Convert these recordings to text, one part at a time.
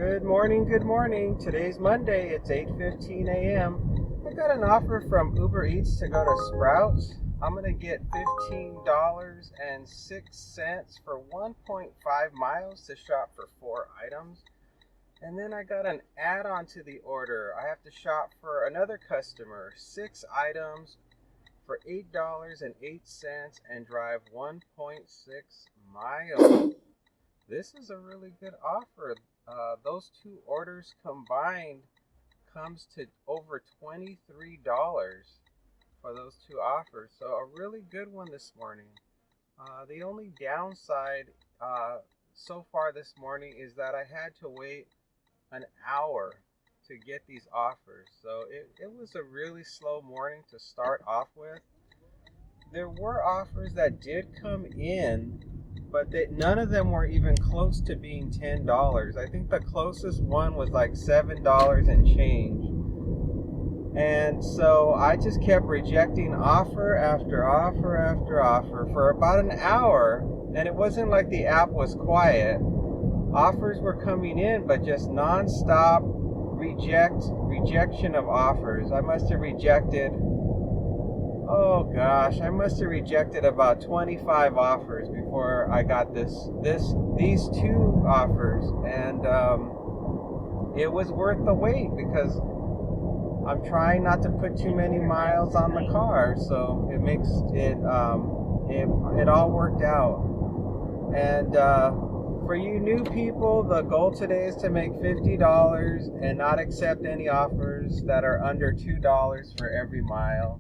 Good morning, good morning. Today's Monday, it's 8:15 a.m. I got an offer from Uber Eats to go to Sprouts. I'm going to get $15.06 for 1.5 miles to shop for 4 items. And then I got an add-on to the order. I have to shop for another customer, 6 items for $8.08 and drive 1.6 miles. This is a really good offer. Those 2 orders combined comes to over $23 for those 2 offers. So a really good one this morning. The only downside so far this morning is that I had to wait an hour to get these offers. So it was a really slow morning to start off with. There were offers that did come in, but none of them were even close to being $10. I think the closest one was like $7 and change. And so I just kept rejecting offer after offer after offer for about an hour. And it wasn't like the app was quiet. Offers were coming in, but just nonstop rejection of offers. I must have rejected about 25 offers before I got these 2 offers, and it was worth the wait because I'm trying not to put too many miles on the car, so it makes it all worked out. And for you new people, the goal today is to make $50 and not accept any offers that are under $2 for every mile.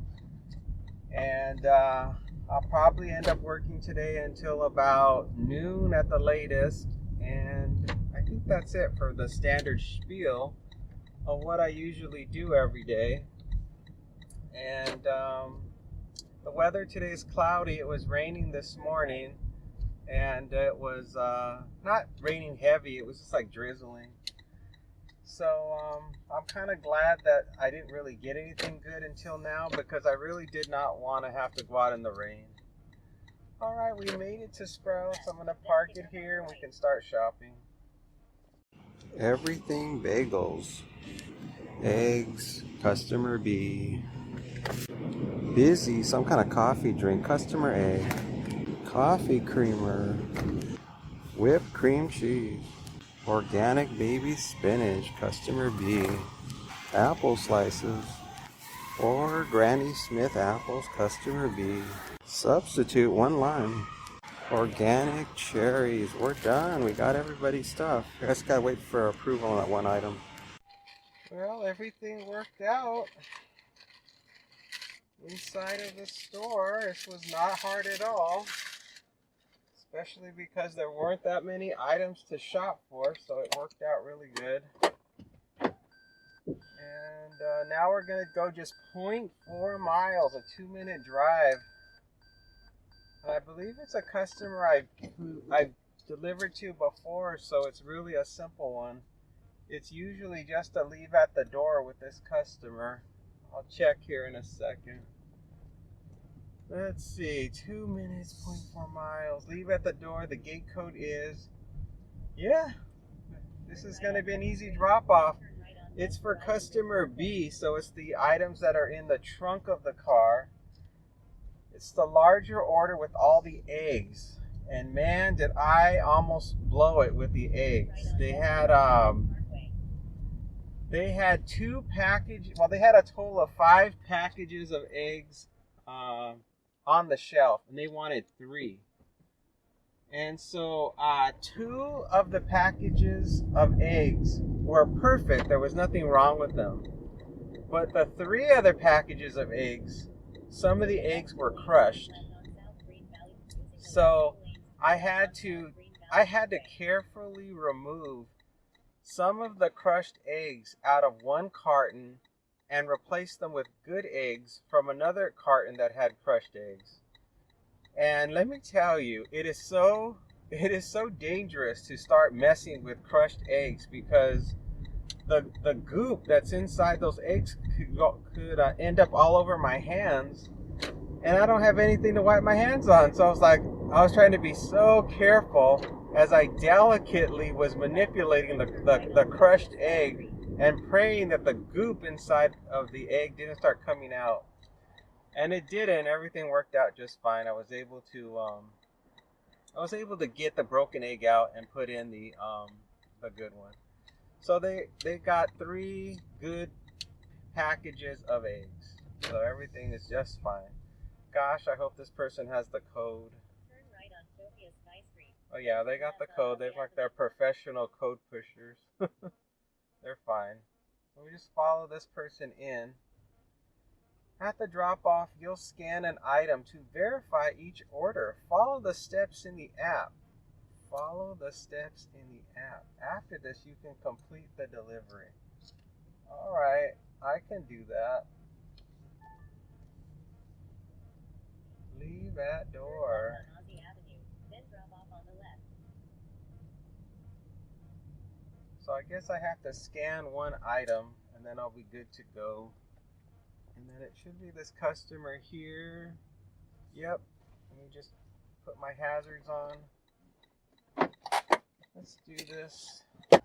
And I'll probably end up working today until about noon at the latest. And I think that's it for the standard spiel of what I usually do every day. And the weather today is cloudy. It was raining this morning. And it was not raining heavy. It was just like drizzling. So I'm kind of glad that I didn't really get anything good until now, because I really did not want to have to go out in the rain. All right, we made it to Sprouts. I'm going to park it here and we can start shopping. Everything bagels. Eggs, customer B. Busy, some kind of coffee drink, customer A. Coffee creamer. Whipped cream cheese. Organic baby spinach, customer B. Apple slices, or Granny Smith apples, customer B. Substitute 1 lime. Organic cherries, we're done. We got everybody's stuff. I just gotta wait for approval on that 1 item. Well, everything worked out inside of the store. This was not hard at all. Especially because there weren't that many items to shop for, so it worked out really good. And now we're going to go just 0.4 miles, a 2-minute drive. And I believe it's a customer I've delivered to before, so it's really a simple one. It's usually just a leave at the door with this customer. I'll check here in a second. Let's see, 2 minutes, 0.4 miles. Leave at the door. The gate code is, this is going to be an easy drop off. It's for customer B, so it's the items that are in the trunk of the car. It's the larger order with all the eggs. And man, did I almost blow it with the eggs. They had 2 packages, well, they had a total of 5 packages of eggs on the shelf, and they wanted 3. And so 2 of the packages of eggs were perfect. There was nothing wrong with them. But the 3 other packages of eggs, some of the eggs were crushed. So I had to carefully remove some of the crushed eggs out of 1 carton and replace them with good eggs from another carton that had crushed eggs. And let me tell you, it is so dangerous to start messing with crushed eggs, because the goop that's inside those eggs could end up all over my hands, and I don't have anything to wipe my hands on. So I was like, I was trying to be so careful as I delicately was manipulating the crushed egg and praying that the goop inside of the egg didn't start coming out. And it didn't. Everything worked out just fine. I was able to get the broken egg out and put in the good one. So they got 3 good packages of eggs. So everything is just fine. Gosh, I hope this person has the code. Turn right on Sophia Sky Street. Oh yeah, they got the code. They're like they're professional code pushers. They're fine. So we just follow this person in. At the drop-off, you'll scan an item to verify each order. Follow the steps in the app. Follow the steps in the app. After this, you can complete the delivery. All right, I can do that. Leave at door. On Aussie Avenue, then drop off on the left. So I guess I have to scan one item, and then I'll be good to go. And then it should be this customer here. Yep. Let me just put my hazards on. Let's do this. Head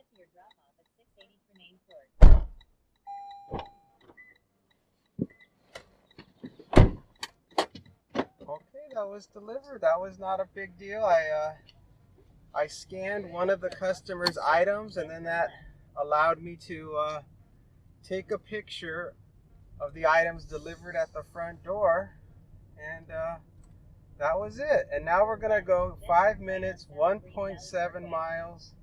to your drop off at 680 Tremaine Court. Okay, that was delivered. That was not a big deal. I scanned one of the customer's items, and then that allowed me to take a picture of the items delivered at the front door, and that was it. And now we're gonna go 5 minutes, 1.7 miles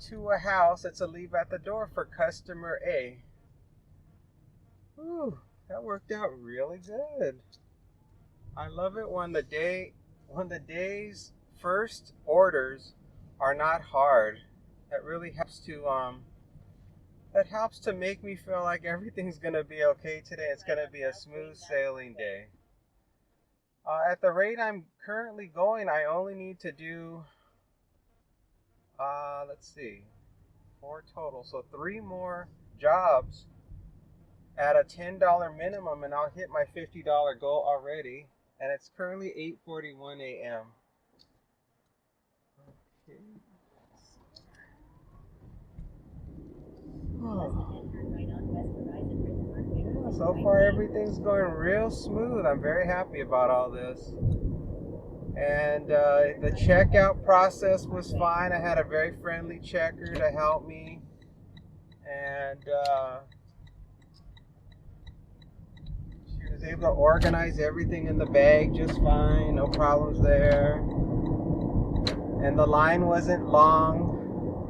to a house that's a leave at the door for customer A. Whew, that worked out really good. I love it when the day's first orders are not hard. That really helps to make me feel like everything's gonna be okay today. It's gonna be a smooth sailing day. At the rate I'm currently going, I only need to do let's see, 4 total. So 3 more jobs at a $10 minimum, and I'll hit my $50 goal already. And it's currently 8:41 a.m. Okay. So far everything's going real smooth. I'm very happy about all this. And the checkout process was fine. I had a very friendly checker to help me. And she was able to organize everything in the bag just fine. No problems there. And the line wasn't long.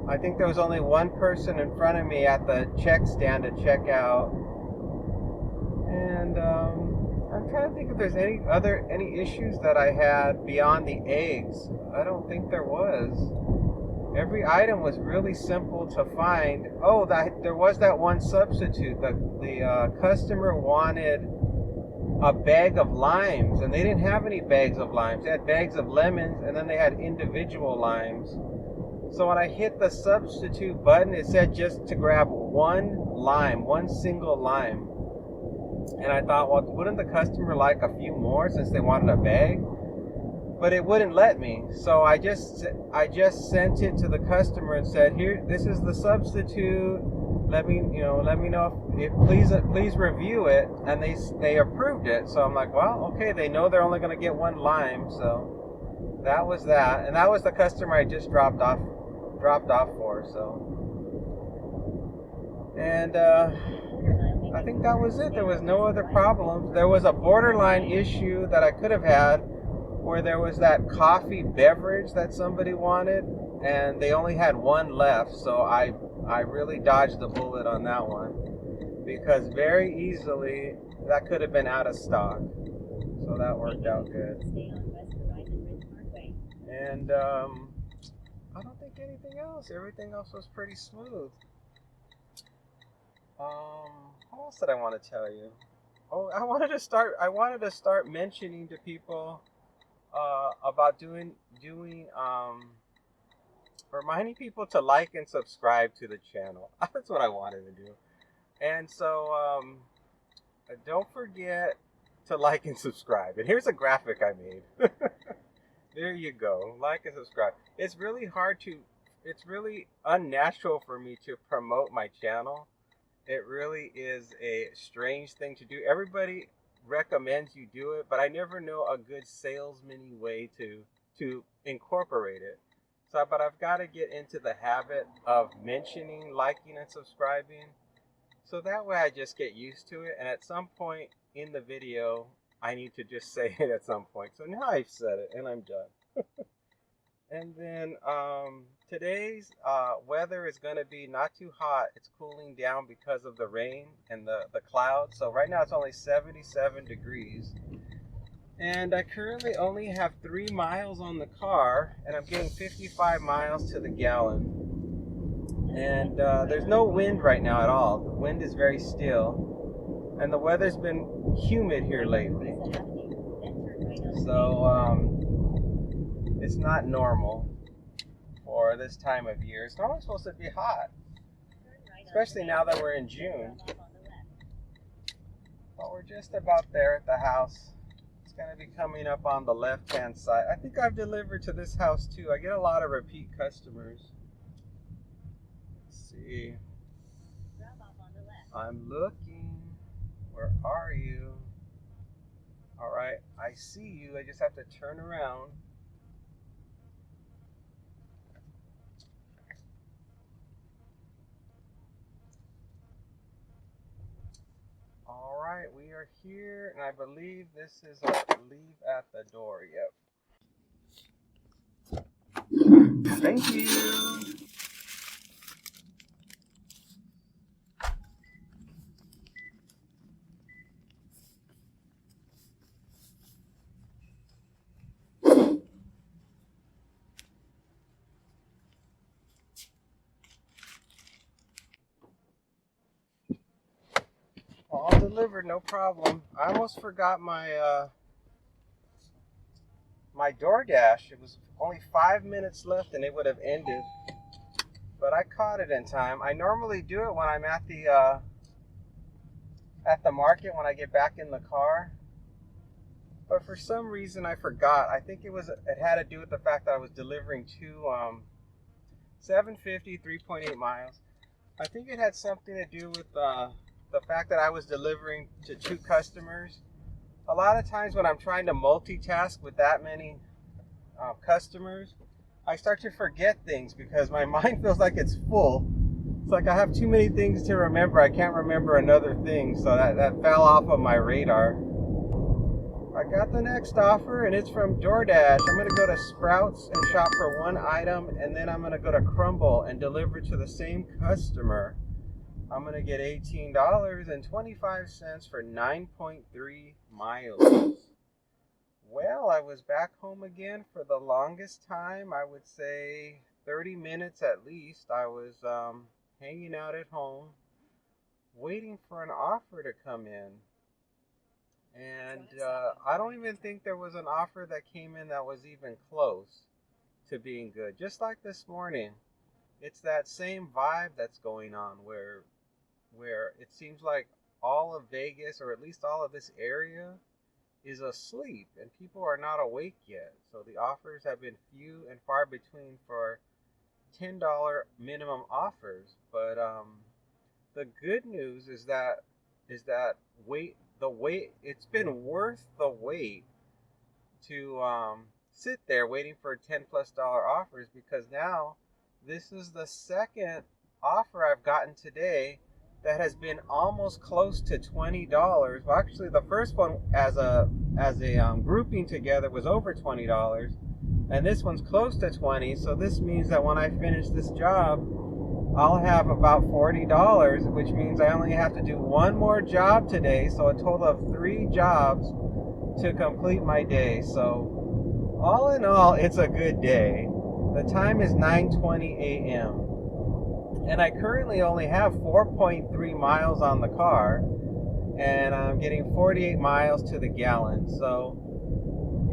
I think there was only one person in front of me at the check stand to check out. And I'm trying to think if there's any issues that I had beyond the eggs. I don't think there was. Every item was really simple to find. Oh, there was that one substitute. The customer wanted a bag of limes, and they didn't have any bags of limes. They had bags of lemons, and then they had individual limes. So when I hit the substitute button, it said just to grab one single lime. And I thought, well, wouldn't the customer like a few more since they wanted a bag? But it wouldn't let me. So I just sent it to the customer and said, here, this is the substitute. Let me know if please review it. And they approved it. So I'm like, well, okay, they know they're only going to get 1 lime. So that was that. And that was the customer I just dropped off for. So, and I think that was it. There was no other problems. There was a borderline issue that I could have had where there was that coffee beverage that somebody wanted, and they only had 1 left. So I really dodged the bullet on that one, because very easily that could have been out of stock. So that worked out good. And I don't think anything else. Everything else was pretty smooth. What else did I want to tell you? Oh, I wanted to start mentioning to people about doing reminding people to like and subscribe to the channel. That's what I wanted to do. And so don't forget to like and subscribe. And here's a graphic I made. There you go. Like and subscribe. It's really unnatural for me to promote my channel. It really is a strange thing to do. Everybody recommends you do it, but I never know a good salesman-y way to incorporate it. But I've got to get into the habit of mentioning, liking, and subscribing. So that way I just get used to it. And at some point in the video, I need to just say it at some point. So now I've said it and I'm done. And then today's weather is going to be not too hot. It's cooling down because of the rain and the clouds. So right now it's only 77 degrees. And I currently only have 3 miles on the car, and I'm getting 55 miles to the gallon. And there's no wind right now at all. The wind is very still, and the weather's been humid here lately. So it's not normal for this time of year. It's normally supposed to be hot, especially now that we're in June. But we're just about there at the house. Going to be coming up on the left hand side. I think I've delivered to this house too. I get a lot of repeat customers. Let's see. I'm looking. Where are you? All right, I see you. I just have to turn around. All right, we are here, and I believe this is our leave at the door. Yep. Thank you. All delivered, no problem. I almost forgot my my DoorDash. It was only 5 minutes left and it would have ended, but I caught it in time. I normally do it when I'm at the market when I get back in the car, but for some reason I forgot. I think it had to do with the fact that I was delivering to 750, 3.8 miles. I think it had something to do with the fact that I was delivering to 2 customers. A lot of times when I'm trying to multitask with that many customers, I start to forget things because my mind feels like it's full. It's like I have too many things to remember. I can't remember another thing, so that fell off of my radar. I got the next offer, and it's from DoorDash. I'm going to go to Sprouts and shop for 1 item, and then I'm going to go to Crumbl and deliver to the same customer. I'm going to get $18.25 for 9.3 miles. Well, I was back home again for the longest time. I would say 30 minutes at least. I was hanging out at home, waiting for an offer to come in. And I don't even think there was an offer that came in that was even close to being good. Just like this morning, it's that same vibe that's going on where it seems like all of Vegas, or at least all of this area, is asleep and people are not awake yet. So the offers have been few and far between for $10 minimum offers. But the good news is that it's been worth the wait to sit there waiting for $10+ offers, because now this is the second offer I've gotten today that has been almost close to $20. Well, actually, the first one as a grouping together was over $20, and this one's close to $20. So this means that when I finish this job, I'll have about $40, which means I only have to do 1 more job today. So a total of 3 jobs to complete my day. So all in all, it's a good day. The time is 9:20 a.m. and I currently only have 4.3 miles on the car, and I'm getting 48 miles to the gallon. So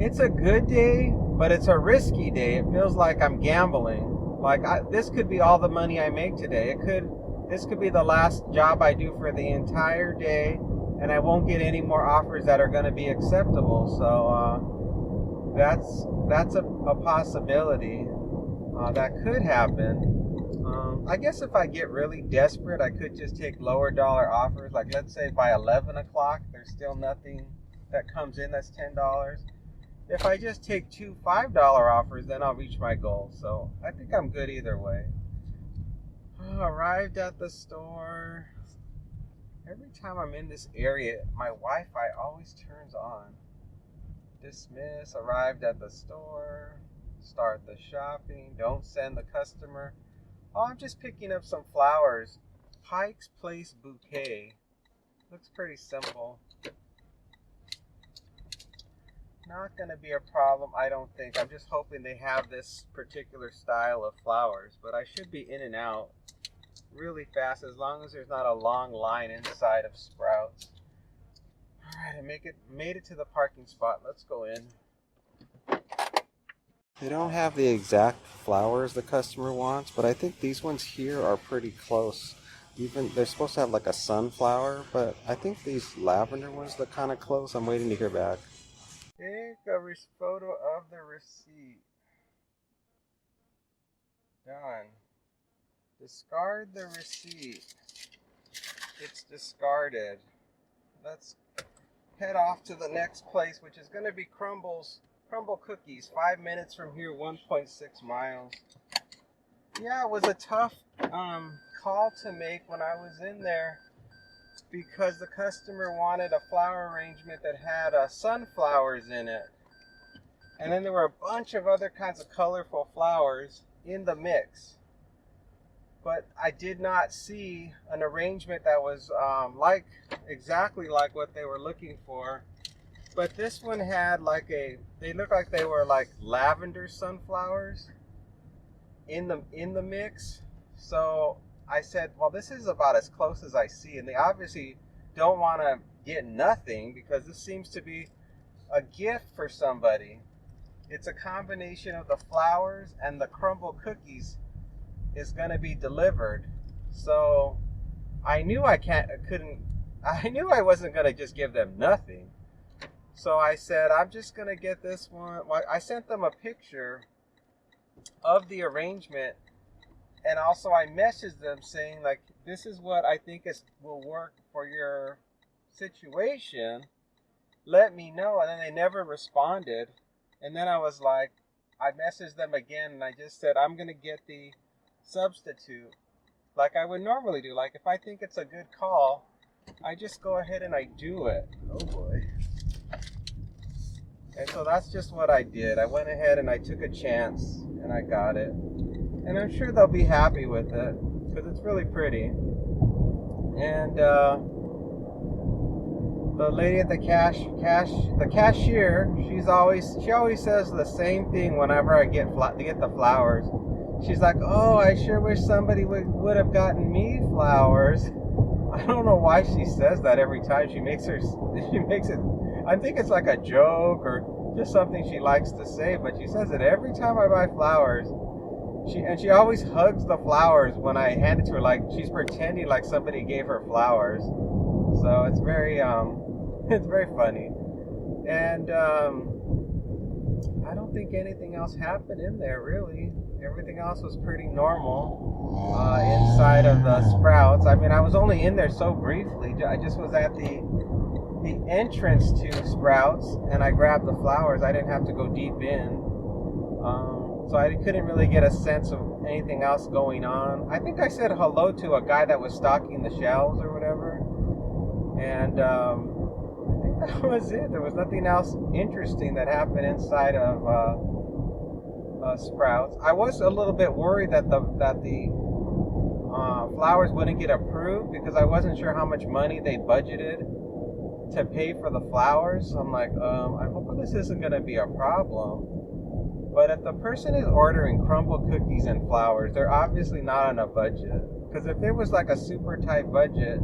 it's a good day, but it's a risky day. It feels like I'm gambling. Like, this could be all the money I make today. This could be the last job I do for the entire day, and I won't get any more offers that are going to be acceptable. So that's a possibility that could happen. I guess if I get really desperate, I could just take lower dollar offers. Like, let's say by 11 o'clock, there's still nothing that comes in that's $10. If I just take two $5 offers, then I'll reach my goal. So I think I'm good either way. Arrived at the store. Every time I'm in this area, my Wi-Fi always turns on. Dismiss, arrived at the store. Start the shopping. Don't send the customer. Oh, I'm just picking up some flowers. Pike's Place bouquet. Looks pretty simple. Not going to be a problem, I don't think. I'm just hoping they have this particular style of flowers. But I should be in and out really fast as long as there's not a long line inside of Sprouts. Alright, I made it to the parking spot. Let's go in. They don't have the exact flowers the customer wants, but I think these ones here are pretty close. Even they're supposed to have like a sunflower, but I think these lavender ones look kind of close. I'm waiting to hear back. Take a photo of the receipt. Done. Discard the receipt. It's discarded. Let's head off to the next place, which is going to be Crumbl cookies. 5 minutes from here, 1.6 miles. Yeah, it was a tough call to make when I was in there because the customer wanted a flower arrangement that had sunflowers in it. And then there were a bunch of other kinds of colorful flowers in the mix. But I did not see an arrangement that was exactly like what they were looking for. But this one had they looked like they were like lavender sunflowers in the mix. So I said, well, this is about as close as I see. And they obviously don't want to get nothing because this seems to be a gift for somebody. It's a combination of the flowers and the Crumbl cookies is going to be delivered. So I knew I knew I wasn't going to just give them nothing. So I said, I'm just going to get this one. Well, I sent them a picture of the arrangement, and also I messaged them saying, like, this is what I think will work for your situation. Let me know. And then they never responded. And then I was like, I messaged them again, and I just said, I'm going to get the substitute like I would normally do. Like, if I think it's a good call, I just go ahead and I do it. Oh boy. And so that's just what I did. I went ahead and I took a chance and I got it. And I'm sure they'll be happy with it because it's really pretty. And the lady at the cashier, she always says the same thing whenever I get the flowers. She's like, oh, I sure wish somebody would have gotten me flowers. I don't know why she says that every time. She makes it, I think it's like a joke or just something she likes to say, but she says it every time I buy flowers. She always hugs the flowers when I hand it to her, like she's pretending like somebody gave her flowers. So it's very funny. And I don't think anything else happened in there really. Everything else was pretty normal inside of the Sprouts. I mean, I was only in there so briefly. I just was at the entrance to Sprouts, and I grabbed the flowers. I didn't have to go deep in. So I couldn't really get a sense of anything else going on. I think I said hello to a guy that was stocking the shelves or whatever. And I think that was it. There was nothing else interesting that happened inside of Sprouts. I was a little bit worried that the flowers wouldn't get approved because I wasn't sure how much money they budgeted to pay for the flowers. So I'm like, I hope this isn't going to be a problem. But if the person is ordering Crumbl cookies and flowers, they're obviously not on a budget. Because if it was like a super tight budget,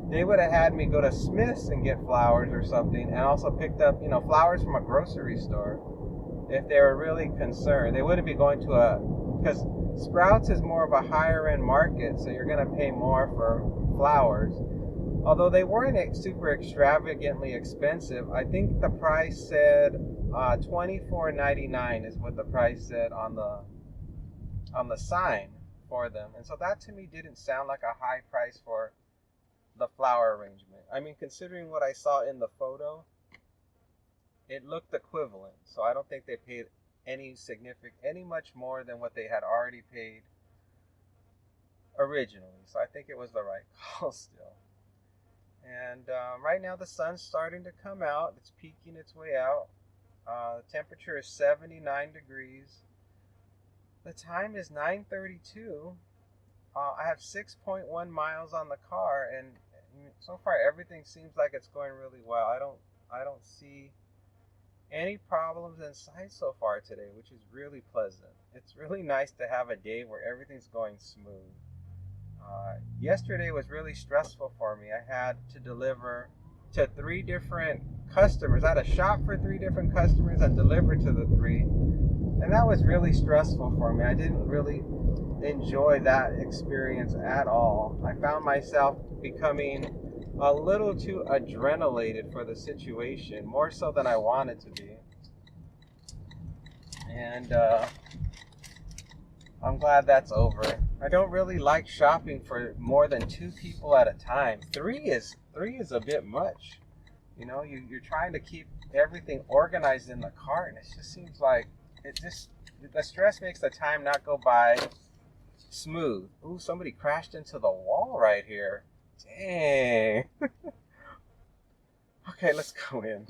they would have had me go to Smith's and get flowers or something, and also picked up, flowers from a grocery store. If they were really concerned, they wouldn't be going to because Sprouts is more of a higher end market, so you're going to pay more for flowers. Although they weren't super extravagantly expensive, I think the price said $24.99 is what the price said on the sign for them, and so that to me didn't sound like a high price for the flower arrangement. I mean, considering what I saw in the photo, it looked equivalent. So I don't think they paid any much more than what they had already paid originally. So I think it was the right call still. And right now the sun's starting to come out. It's peeking its way out. The temperature is 79 degrees. The time is 9:32. I have 6.1 miles on the car, and so far everything seems like it's going really well. I don't see any problems in sight so far today, which is really pleasant. It's really nice to have a day where everything's going smooth. Yesterday was really stressful for me. I had to deliver to 3 different customers. I had to shop for 3 different customers and deliver to the 3. And that was really stressful for me. I didn't really enjoy that experience at all. I found myself becoming a little too adrenalated for the situation, more so than I wanted to be. And I'm glad that's over. I don't really like shopping for more than 2 people at a time. 3 is a bit much. You know, you're trying to keep everything organized in the cart, and it just seems like the stress makes the time not go by smooth. Ooh, somebody crashed into the wall right here. Dang. Okay, let's go in.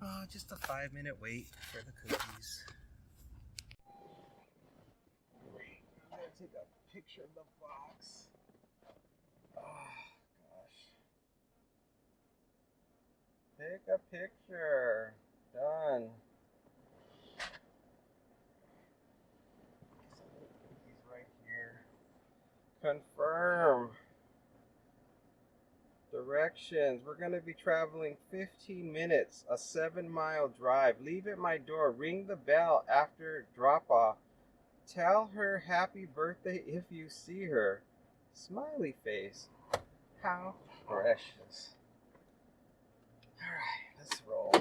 Oh, just a 5-minute wait for the cookies. I'm gonna take a picture of the box. Oh, gosh. Take a picture. Done. Cookies right here. Confirm. Directions. We're going to be traveling 15 minutes, a 7-mile drive. Leave at my door. Ring the bell after drop off. Tell her happy birthday if you see her. Smiley face. How precious. Alright, let's roll.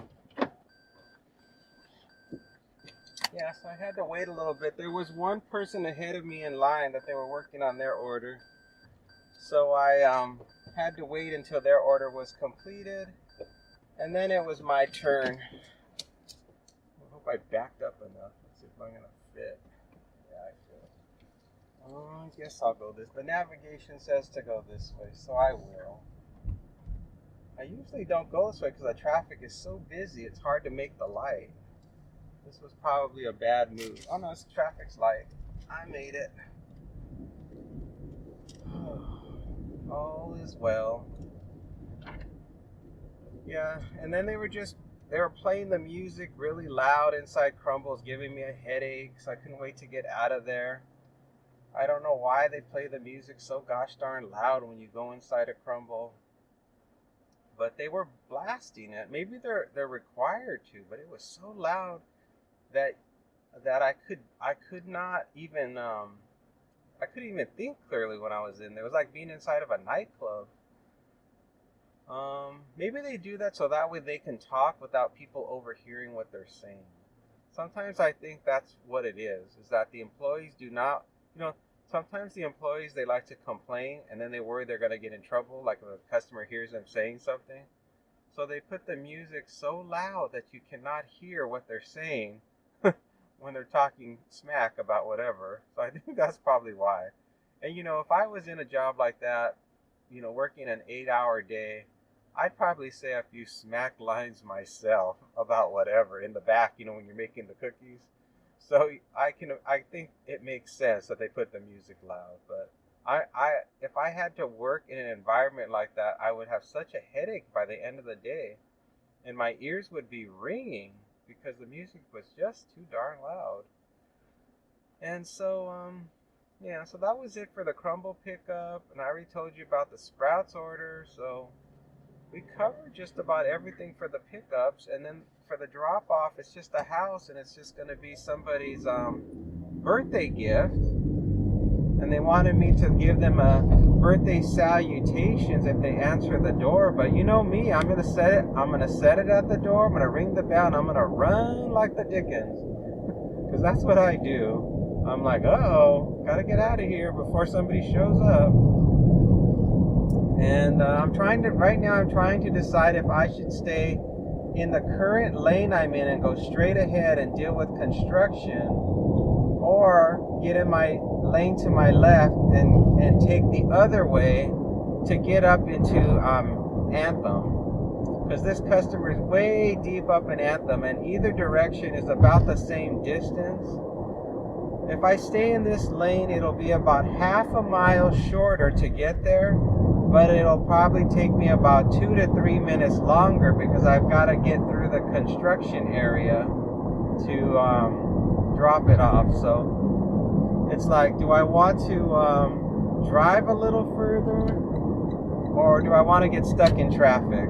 Yeah, so I had to wait a little bit. There was one person ahead of me in line that they were working on their order. So I had to wait until their order was completed. And then it was my turn. I hope I backed up enough. Let's see if I'm going to fit. Yeah, I fit. I guess I'll go this. The navigation says to go this way, so I will. I usually don't go this way because the traffic is so busy, it's hard to make the light. This was probably a bad move. Oh no, it's traffic's light. I made it. All is well. Yeah, and then they were playing the music really loud inside Crumbl, giving me a headache, so I couldn't wait to get out of there. I don't know why they play the music so gosh darn loud when you go inside a Crumbl. But they were blasting it. Maybe they're required to, but it was so loud that I could not even I couldn't even think clearly when I was in there. It was like being inside of a nightclub. Maybe they do that so that way they can talk without people overhearing what they're saying. Sometimes I think that's what it is that the employees do not, sometimes the employees, they like to complain and then they worry they're going to get in trouble, like when a customer hears them saying something. So they put the music so loud that you cannot hear what they're saying when they're talking smack about whatever. So I think that's probably why. And if I was in a job like that, working an 8-hour day, I'd probably say a few smack lines myself about whatever in the back, when you're making the cookies. So I think it makes sense that they put the music loud. But if I had to work in an environment like that, I would have such a headache by the end of the day, and my ears would be ringing because the music was just too darn loud. And so, yeah, so that was it for the Crumbl pickup. And I already told you about the Sprouts order. So we covered just about everything for the pickups. And then for the drop off, it's just a house and it's just going to be somebody's birthday gift. And they wanted me to give them a birthday salutations if they answer the door. But you know me, I'm going to set it. I'm going to set it at the door. I'm going to ring the bell and I'm going to run like the Dickens. Because that's what I do. I'm like, uh-oh, gotta get out of here before somebody shows up. And right now I'm trying to decide if I should stay in the current lane I'm in and go straight ahead and deal with construction, or get in my lane to my left and take the other way to get up into Anthem. Because this customer is way deep up in Anthem, and either direction is about the same distance. If I stay in this lane, it'll be about half a mile shorter to get there, but it'll probably take me about 2 to 3 minutes longer because I've got to get through the construction area to drop it off. So it's like, do I want to drive a little further, or do I want to get stuck in traffic?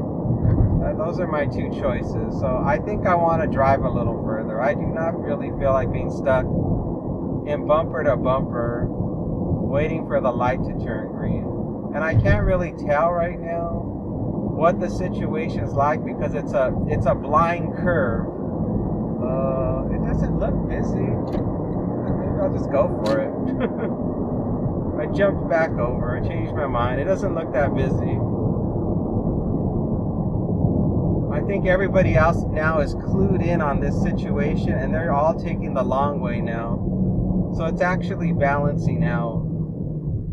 Those are my two choices. So I think I want to drive a little further. I do not really feel like being stuck in bumper to bumper waiting for the light to turn green. And I can't really tell right now what the situation is like because it's a blind curve. It doesn't look busy. Maybe I'll just go for it. I jumped back over and changed my mind. It doesn't look that busy. I think everybody else now is clued in on this situation and they're all taking the long way now. So it's actually balancing out.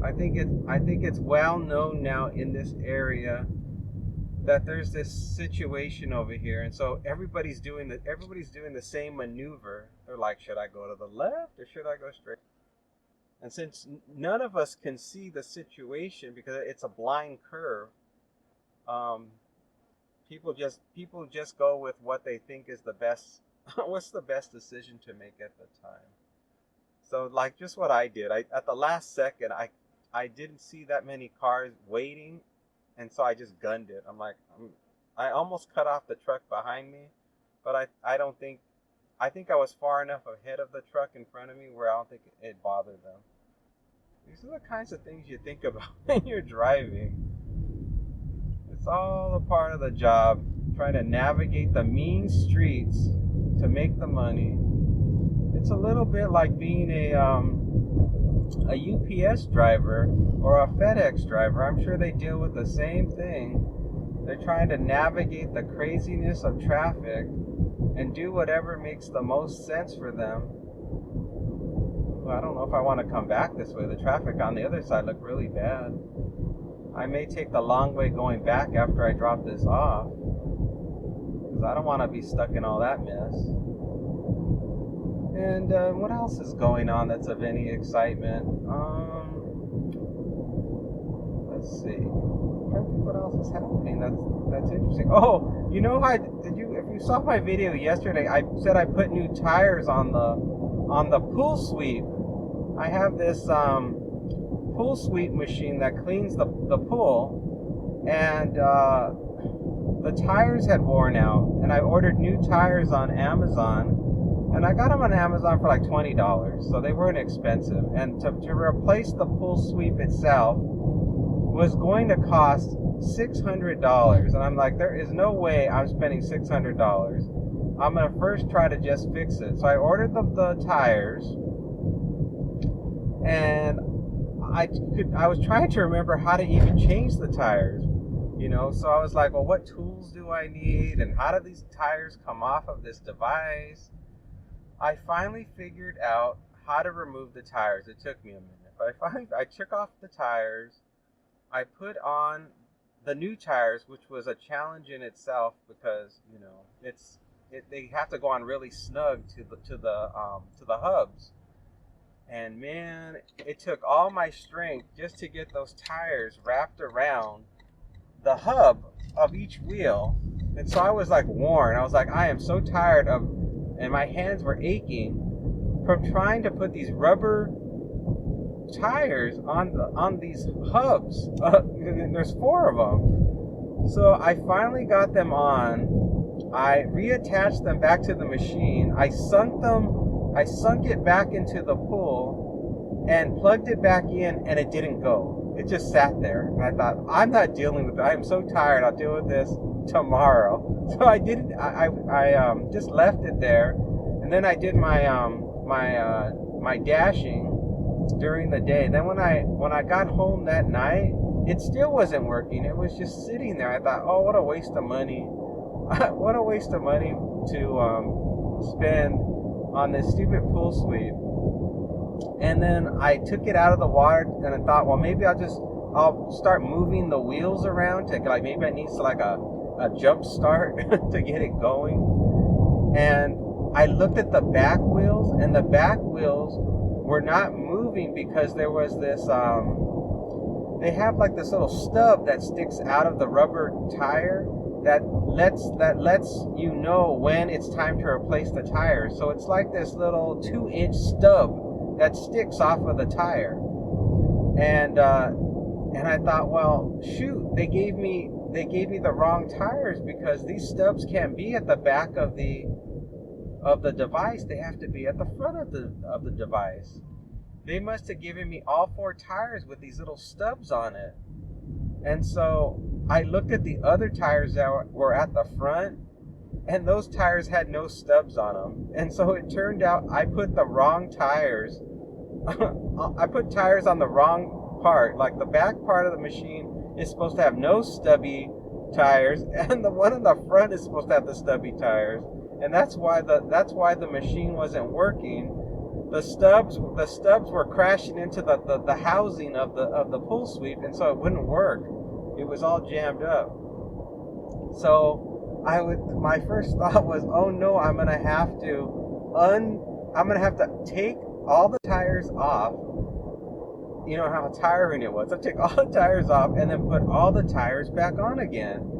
I think it's well known now in this area that there's this situation over here, and so everybody's doing the same maneuver. They're like, should I go to the left or should I go straight? And since none of us can see the situation because it's a blind curve, people just go with what they think is the best. What's the best decision to make at the time? So like just what I did, at the last second, I didn't see that many cars waiting, and so I just gunned it. I almost cut off the truck behind me, but I think I was far enough ahead of the truck in front of me where I don't think it bothered them. These are the kinds of things you think about when you're driving. It's all a part of the job, trying to navigate the mean streets to make the money. It's a little bit like being a UPS driver or a FedEx driver. I'm sure they deal with the same thing. They're trying to navigate the craziness of traffic and do whatever makes the most sense for them. Well, I don't know if I want to come back this way. The traffic on the other side looked really bad. I may take the long way going back after I drop this off, because I don't want to be stuck in all that mess. And what else is going on that's of any excitement? Let's see. I'm trying to think what else is happening. That's interesting. Oh, you know how if you saw my video yesterday, I said I put new tires on the pool sweep. I have this pool sweep machine that cleans the pool, and the tires had worn out, and I ordered new tires on Amazon. And I got them on Amazon for like $20, so they weren't expensive. And to replace the pool sweep itself was going to cost $600. And I'm like, there is no way I'm spending $600. I'm going to first try to just fix it. So I ordered the tires, and I was trying to remember how to even change the tires. So I was like, well, what tools do I need? And how do these tires come off of this device? I finally figured out how to remove the tires. It took me a minute, but I took off the tires. I put on the new tires, which was a challenge in itself because they have to go on really snug to the hubs. And man, it took all my strength just to get those tires wrapped around the hub of each wheel. And so I was like worn. I was like, I am so tired of. And my hands were aching from trying to put these rubber tires on these hubs. And there's 4 of them. So I finally got them on. I reattached them back to the machine. I sunk it back into the pool and plugged it back in, and it didn't go. It just sat there. And I thought, I'm not dealing with it. I'm so tired. I'll deal with this tomorrow. So I didn't. I just left it there, and then I did my my dashing during the day. Then when I got home that night, it still wasn't working. It was just sitting there. I thought, oh, what a waste of money. What a waste of money to spend on this stupid pool sweep. And then I took it out of the water, and I thought, well, maybe I'll start moving the wheels around to, like, maybe it needs like a jump start to get it going. And I looked at the back wheels, and the back wheels were not moving because there was this they have like this little stub that sticks out of the rubber tire that lets you know when it's time to replace the tire. So it's like this little 2-inch stub that sticks off of the tire. And I thought, well, shoot, they gave me the wrong tires, because these stubs can't be at the back of the device. They have to be at the front of the device. They must have given me all 4 tires with these little stubs on it. And so I looked at the other tires that were at the front, and those tires had no stubs on them. And so it turned out I put the wrong tires. I put tires on the wrong part. Like, the back part of the machine is supposed to have no stubby tires, and the one in the front is supposed to have the stubby tires. And that's why the machine wasn't working. The stubs were crashing into the housing of the pool sweep, and so it wouldn't work. It was all jammed up. So my first thought was, oh no, I'm gonna have to take all the tires off. You know how tiring it was. I'd take all the tires off and then put all the tires back on again.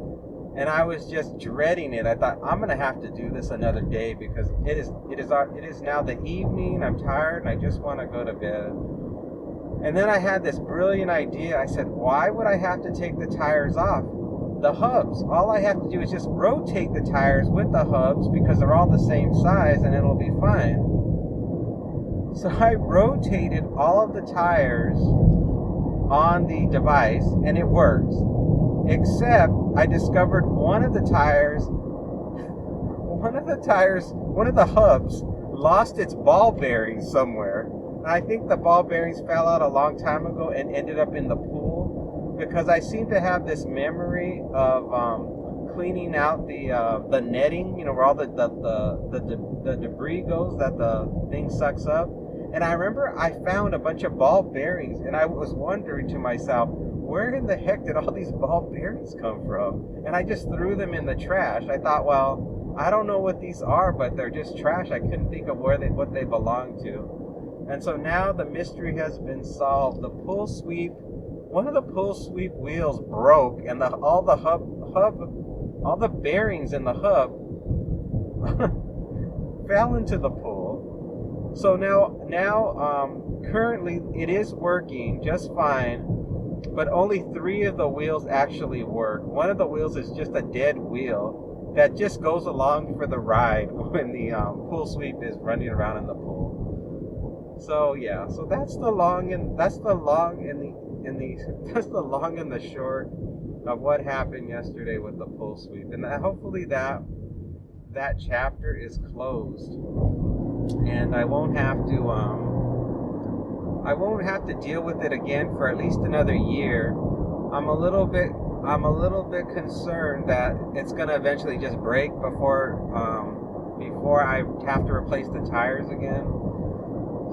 And I was just dreading it. I thought, I'm gonna have to do this another day, because it is now the evening. I'm tired and I just want to go to bed. And then I had this brilliant idea. I said, why would I have to take the tires off? The hubs. All I have to do is just rotate the tires with the hubs, because they're all the same size, and it'll be fine. So I rotated all of the tires on the device, and it works. Except I discovered one of the hubs lost its ball bearings somewhere. And I think the ball bearings fell out a long time ago and ended up in the pool, because I seem to have this memory of cleaning out the netting, you know, where all the debris goes that the thing sucks up. And I remember I found a bunch of ball bearings, and I was wondering to myself, where in the heck did all these ball bearings come from? And I just threw them in the trash. I thought, well, I don't know what these are, but they're just trash. I couldn't think of what they belong to. And so now the mystery has been solved. One of the pool sweep wheels broke, and all the bearings in the hub fell into the pool. So now currently it is working just fine. But only 3 of the wheels actually work. One of the wheels is just a dead wheel that just goes along for the ride when the pool sweep is running around in the pool. So yeah, so that's the long and the short of what happened yesterday with the pool sweep. And hopefully that chapter is closed, and I won't have to deal with it again for at least another year. I'm a little bit concerned that it's going to eventually just break before I have to replace the tires again.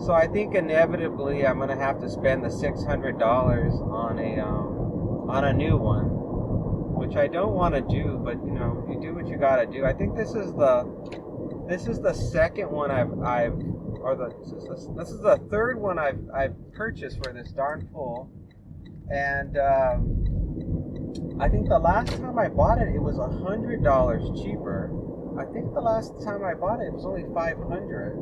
So I think inevitably I'm going to have to spend the $600 on a new one, which I don't want to do, but you know, you do what you got to do. I think this is the second one this is the third one I've purchased for this darn pool, and I think the last time I bought it was $100 cheaper. I think the last time I bought it was only $500.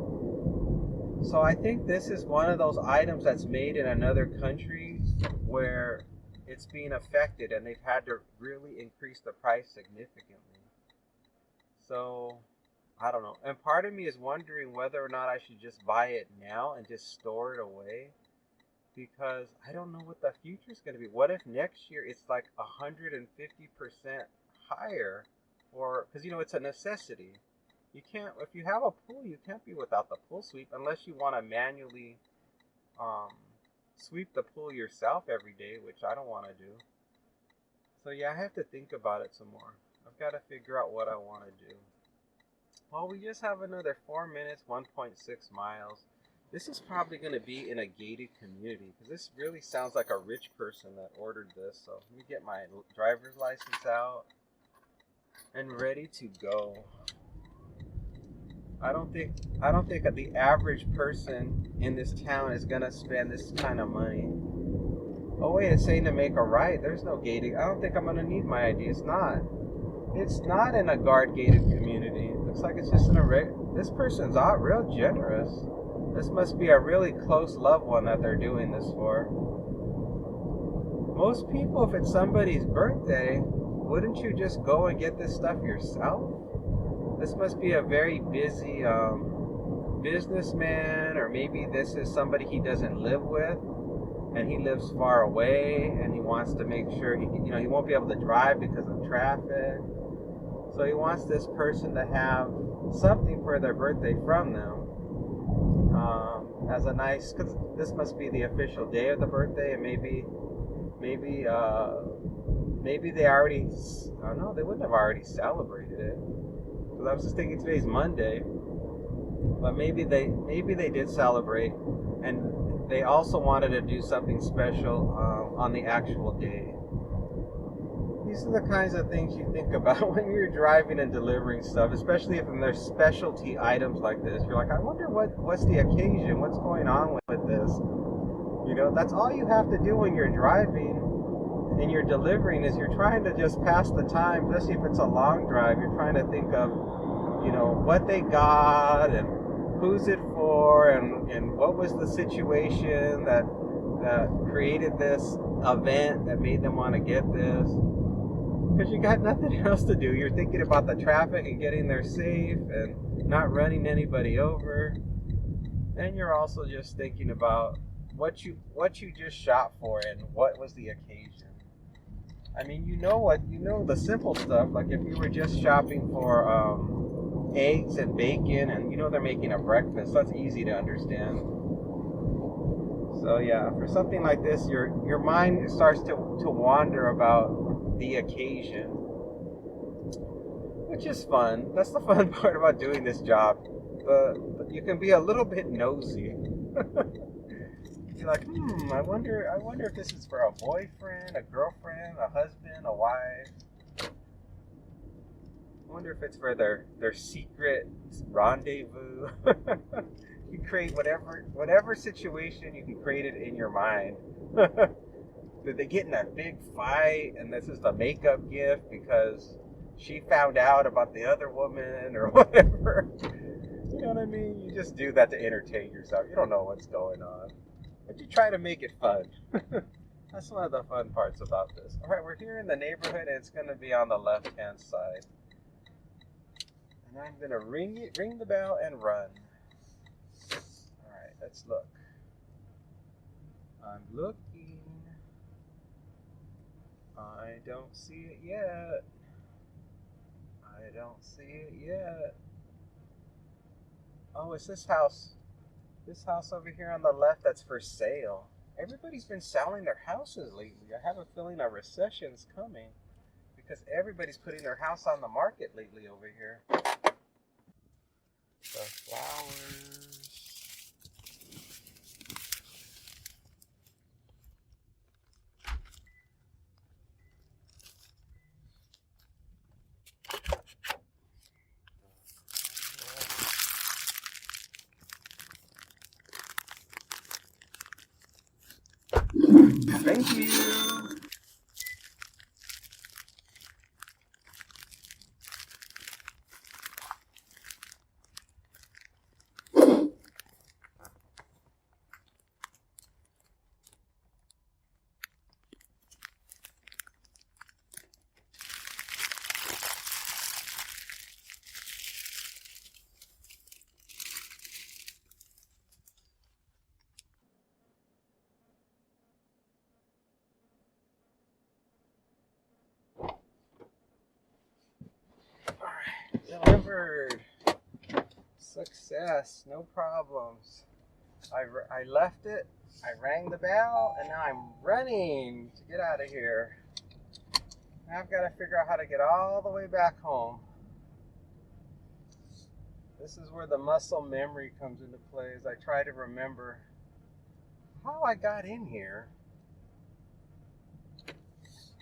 So I think this is one of those items that's made in another country where it's being affected and they've had to really increase the price significantly. So I don't know. And part of me is wondering whether or not I should just buy it now and just store it away, because I don't know what the future is going to be. What if next year it's like 150% higher? Or because it's a necessity. You can't, if you have a pool, you can't be without the pool sweep unless you want to manually um, sweep the pool yourself every day, which I don't want to do. So yeah, I have to think about it some more. I've got to figure out what I want to do. Well, we just have another 4 minutes, 1.6 miles. This is probably going to be in a gated community because this really sounds like a rich person that ordered this. So let me get my driver's license out and ready to go. I don't think the average person in this town is gonna spend this kind of money. Oh wait, it's saying to make a right. There's no gating. I don't think I'm gonna need my ID. It's not. It's not in a guard gated community. It looks like it's just in a This person's out real generous. This must be a really close loved one that they're doing this for. Most people, if it's somebody's birthday, wouldn't you just go and get this stuff yourself? This must be a very busy businessman, or maybe this is somebody he doesn't live with, and he lives far away, and he wants to make sure he won't be able to drive because of traffic. So he wants this person to have something for their birthday from them, as a nice, because this must be the official day of the birthday, and maybe they already. Oh no, they wouldn't have already celebrated it. I was just thinking today's Monday, but maybe they did celebrate, and they also wanted to do something special on the actual day. These are the kinds of things you think about when you're driving and delivering stuff, especially if there's specialty items like this. You're like, I wonder what's the occasion, what's going on with this. That's all you have to do when you're driving and you're delivering is you're trying to just pass the time, especially if it's a long drive. You're trying to think of, what they got and who's it for and what was the situation that created this event that made them want to get this. Because you got nothing else to do. You're thinking about the traffic and getting there safe and not running anybody over. And you're also just thinking about what you just shop for and what was the occasion. I mean, the simple stuff, like if you were just shopping for eggs and bacon, and they're making a breakfast, that's easy to understand. So yeah, for something like this, your mind starts to wander about the occasion, which is fun. That's the fun part about doing this job. But you can be a little bit nosy. You're like, I wonder if this is for a boyfriend, a girlfriend, a husband, a wife. I wonder if it's for their secret rendezvous. You create whatever situation, you can create it in your mind. Did they get in a big fight and this is the makeup gift because she found out about the other woman or whatever? You know what I mean? You just do that to entertain yourself. You don't know what's going on, but you try to make it fun. That's one of the fun parts about this. All right, we're here in the neighborhood and it's going to be on the left-hand side. And I'm going to ring the bell and run. All right, let's look. I'm looking. I don't see it yet. I don't see it yet. Oh, it's this house. This house over here on the left that's for sale. Everybody's been selling their houses lately. I have a feeling a recession's coming because everybody's putting their house on the market lately over here. The flowers. Thank you. delivered. Success, no problems. I left it, I rang the bell, and now I'm running to get out of here. Now I've got to figure out how to get all the way back home. This is where the muscle memory comes into play as I try to remember how I got in here.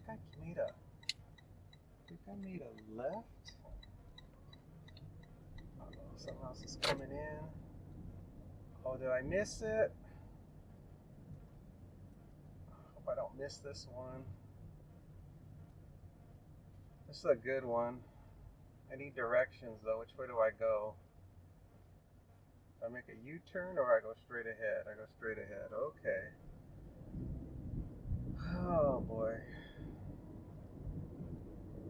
I think I made a left. Oh no, something else is coming in. Oh, did I miss it? Hope I don't miss this one. This is a good one. I need directions though. Which way do I go? Do I make a U-turn or I go straight ahead? I go straight ahead. Okay. Oh boy.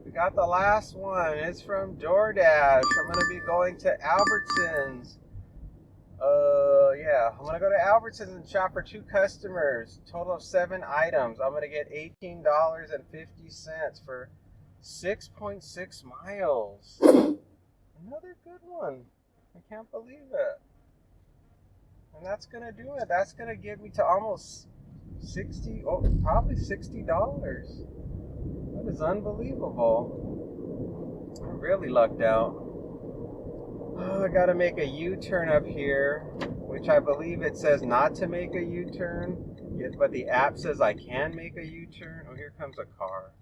We got the last one. It's from DoorDash. I'm going to be going to Albertsons. Yeah. I'm going to go to Albertsons and shop for 2 customers. Total of 7 items. I'm going to get $18.50 for 6.6 miles. Another good one. I can't believe it. And that's going to do it. That's going to get me to almost probably $60. That is unbelievable. I really lucked out. Oh, I gotta make a U-turn up here, which I believe it says not to make a U-turn, but the app says I can make a U-turn. Oh, here comes a car.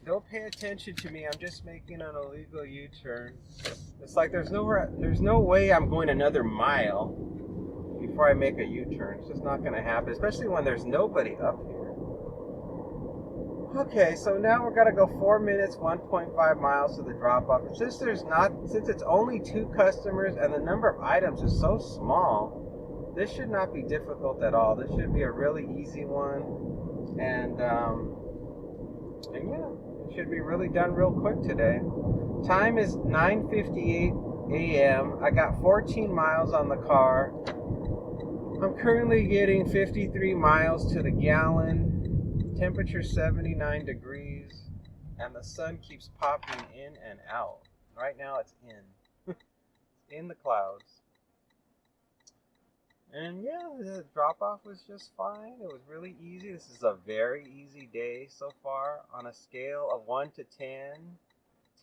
Don't pay attention to me. I'm just making an illegal U-turn. It's like there's no way I'm going another mile before I make a U-turn. It's just not gonna happen, especially when there's nobody up here. Okay, so now we're gonna go 4 minutes, 1.5 miles to the drop-off. Since it's only 2 customers and the number of items is so small, this should not be difficult at all. This should be a really easy one, and yeah, it should be really done real quick today. Time is 9:58 a.m. I got 14 miles on the car. I'm currently getting 53 miles to the gallon. Temperature 79 degrees, and the sun keeps popping in and out. Right now it's in the clouds. And yeah, the drop-off was just fine. It was really easy. This is a very easy day so far on a scale of 1 to 10.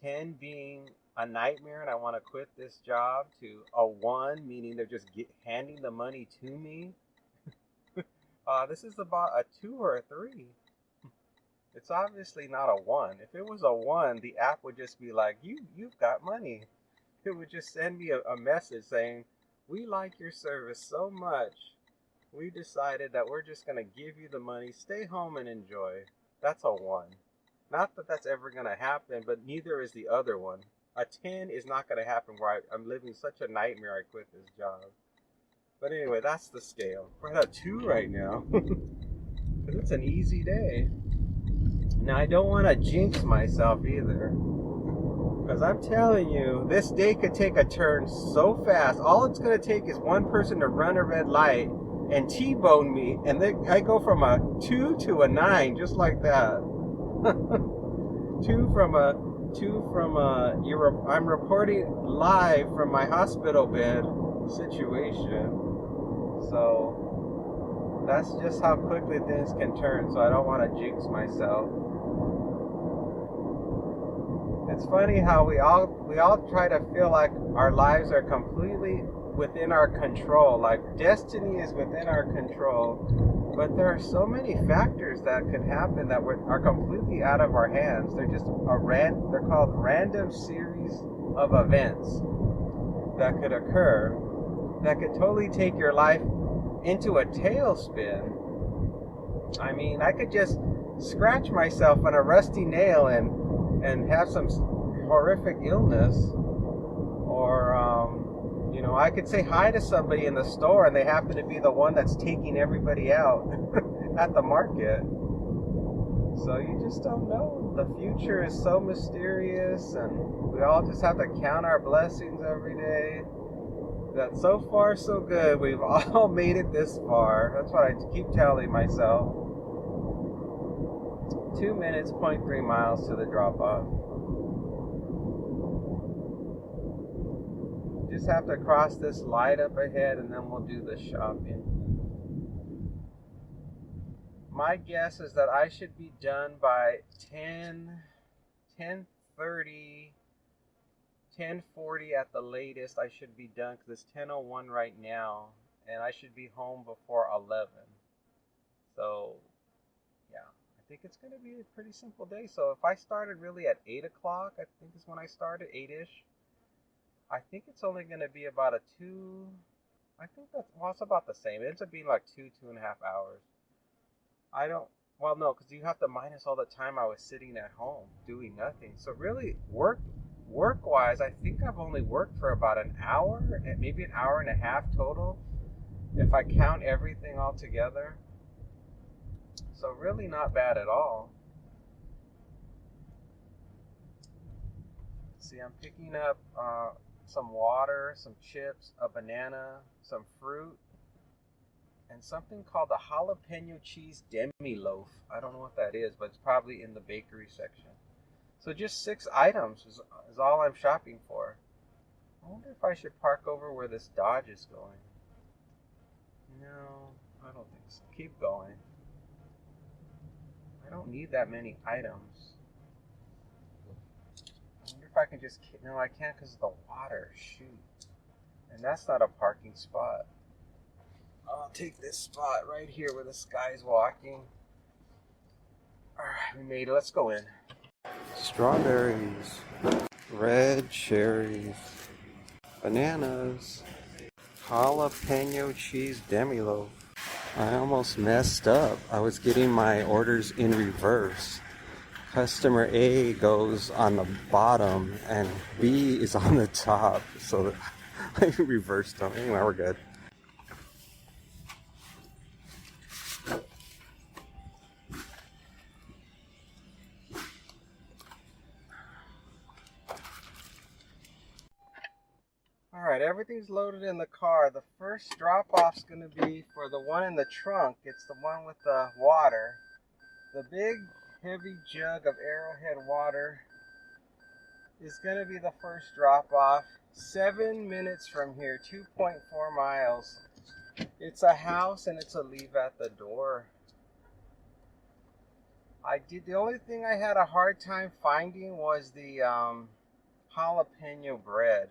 10 being a nightmare and I want to quit this job, to a 1 meaning they're just handing the money to me. This is about a 2 or a 3. It's obviously not a 1. If it was a 1, the app would just be like, you've got money. It would just send me a message saying, we like your service so much, we decided that we're just going to give you the money. Stay home and enjoy. That's a 1. Not that that's ever going to happen, but neither is the other one. A 10 is not going to happen where I'm living such a nightmare I quit this job. But anyway, that's the scale. We're at a 2 right now. Because it's an easy day. Now, I don't want to jinx myself either. Because I'm telling you, this day could take a turn so fast. All it's going to take is one person to run a red light and T-bone me. And then I go from a 2 to a 9, just like that. I'm reporting live from my hospital bed situation. So that's just how quickly things can turn. So I don't want to jinx myself. It's funny how we all try to feel like our lives are completely within our control, like destiny is within our control, but there are so many factors that could happen that are completely out of our hands. They're just they're called random series of events that could occur that could totally take your life into a tailspin. I mean, I could just scratch myself on a rusty nail and have some horrific illness, or I could say hi to somebody in the store and they happen to be the one that's taking everybody out at the market. So you just don't know. The future is so mysterious, and we all just have to count our blessings every day. That so far so good. We've all made it this far. That's what I keep telling myself. 2 minutes, 0.3 miles to the drop-off. just have to cross this light up ahead and then we'll do the shopping. My guess is that I should be done by 10:30, 10:40 at the latest. I should be done because it's 10:01 right now, and I should be home before 11. So, yeah, I think it's going to be a pretty simple day. So if I started really at 8 o'clock, I think is when I started, 8-ish, I think it's only going to be about a 2, I think that's, well, it's about the same. It ends up being like 2.5 hours. I don't, well, no, because you have to minus all the time I was sitting at home doing nothing. So really, work-wise, I think I've only worked for about an hour, maybe an hour and a half total, if I count everything all together. So really not bad at all. See, I'm picking up some water, some chips, a banana, some fruit, and something called the jalapeno cheese demi loaf. I don't know what that is, but it's probably in the bakery section. So just 6 items is all I'm shopping for. I wonder if I should park over where this Dodge is going. No, I don't think so. Keep going. I don't need that many items. I wonder if I can just... No, I can't because of the water. Shoot. And that's not a parking spot. I'll take this spot right here where this guy's walking. Alright, we made it. Let's go in. Strawberries. Red cherries. Bananas. Jalapeno cheese demi loaf. I almost messed up. I was getting my orders in reverse. Customer A goes on the bottom and B is on the top. So I reversed them. Anyway, we're good. Alright, everything's loaded in the car. The first drop-off's going to be for the one in the trunk. It's the one with the water. The big, heavy jug of Arrowhead water is going to be the first drop-off. 7 minutes from here, 2.4 miles. It's a house and it's a leave at the door. The only thing I had a hard time finding was the jalapeno bread.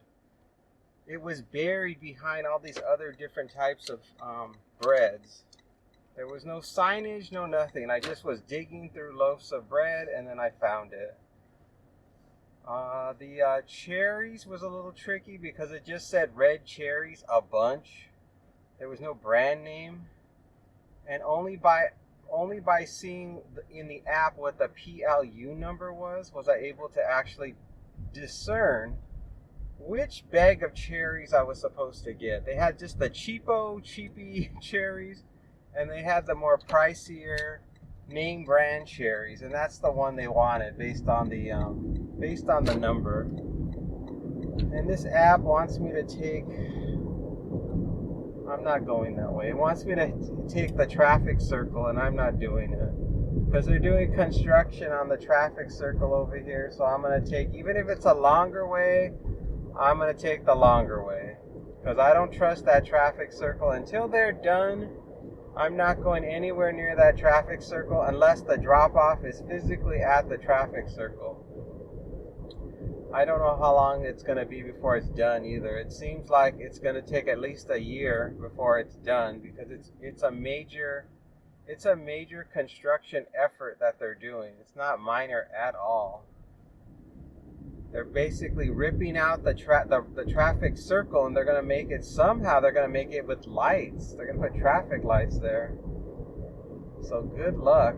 It was buried behind all these other different types of breads. There was no signage, no nothing. I just was digging through loaves of bread and then I found it. The cherries was a little tricky because it just said red cherries, a bunch. There was no brand name. And only by seeing in the app what the PLU number was I able to actually discern which bag of cherries I was supposed to get. They had just the cheapy cherries, and they had the more pricier name brand cherries, and that's the one they wanted based on the number. And this app wants me to take... I'm not going that way. It wants me to take the traffic circle, and I'm not doing it. Because they're doing construction on the traffic circle over here, so I'm going to take, even if it's a longer way, I'm going to take the longer way. Because I don't trust that traffic circle. Until they're done, I'm not going anywhere near that traffic circle unless the drop-off is physically at the traffic circle. I don't know how long it's going to be before it's done either. It seems like it's going to take at least a year before it's done because it's a major construction effort that they're doing. It's not minor at all. They're basically ripping out the traffic circle, and they're going to make it somehow. They're going to make it with lights. They're going to put traffic lights there. So good luck.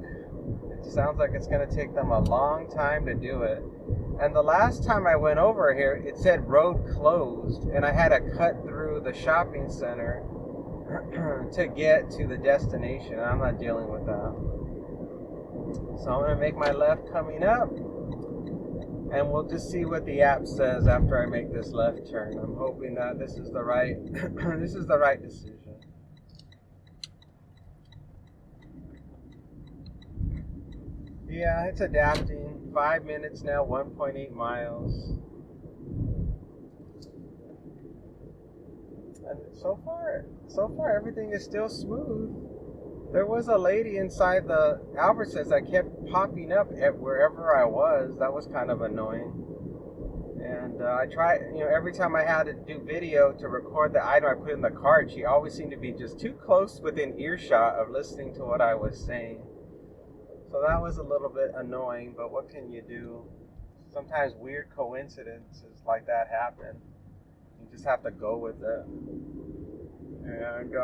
It sounds like it's going to take them a long time to do it. And the last time I went over here, it said road closed, and I had to cut through the shopping center to get to the destination. I'm not dealing with that. So I'm going to make my left coming up, and we'll just see what the app says after I make this left turn. I'm hoping that this is the right this is the right decision. Yeah, it's adapting. 5 minutes now, 1.8 miles. And so far everything is still smooth. There was a lady inside the Albertsons that kept popping up at wherever I was. That was kind of annoying. And I tried, every time I had to do video to record the item I put in the cart, she always seemed to be just too close within earshot of listening to what I was saying. So that was a little bit annoying, but what can you do? Sometimes weird coincidences like that happen. You just have to go with it. And